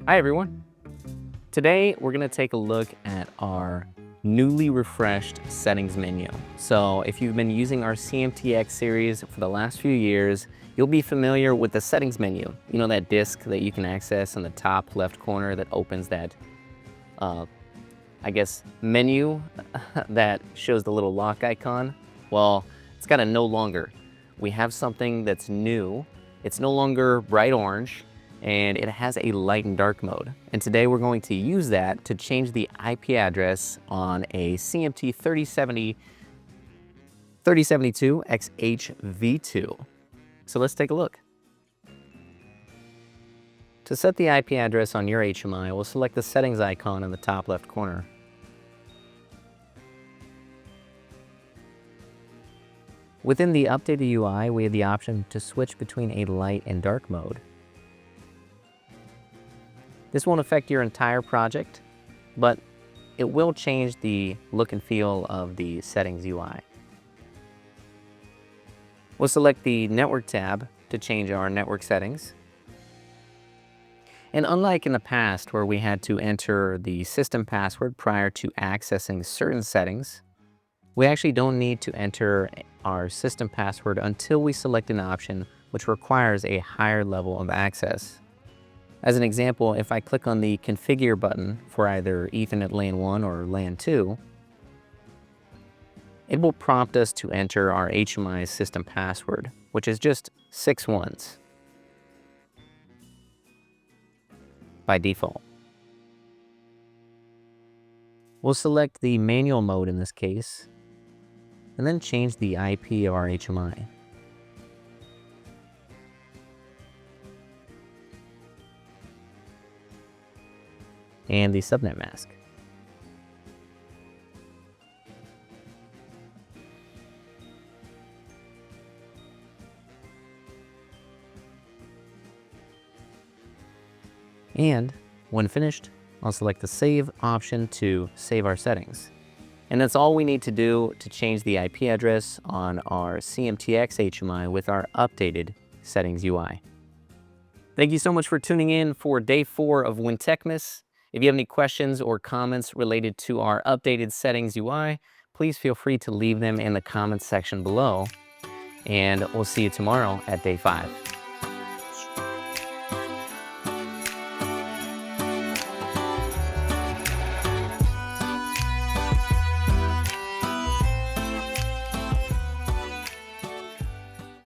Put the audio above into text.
Hi everyone. Today we're going to take a look at our newly refreshed settings menu. So if you've been using our CMTX series for the last few years, you'll be familiar with the settings menu. You know, that disk that you can access in the top left corner that opens that, menu that shows the little lock icon. Well, it's got a no longer. We have something that's new. It's no longer bright orange, and it has a light and dark mode. And today we're going to use that to change the IP address on a CMT 3072XHV2. So let's take a look. To set the IP address on your HMI, we'll select the settings icon in the top left corner. Within the updated UI, we have the option to switch between a light and dark mode. This won't affect your entire project, but it will change the look and feel of the settings UI. We'll select the network tab to change our network settings. And unlike in the past where we had to enter the system password prior to accessing certain settings, we actually don't need to enter our system password until we select an option which requires a higher level of access. As an example, if I click on the Configure button for either Ethernet LAN 1 or LAN 2, it will prompt us to enter our HMI's system password, which is just 6 ones by default. We'll select the manual mode in this case, and then change the IP of our HMI. And the subnet mask. And when finished, I'll select the Save option to save our settings. And that's all we need to do to change the IP address on our CMTX HMI with our updated settings UI. Thank you so much for tuning in for day 4 of Weintek-Mas. If you have any questions or comments related to our updated settings UI, please feel free to leave them in the comments section below. And we'll see you tomorrow at day 5.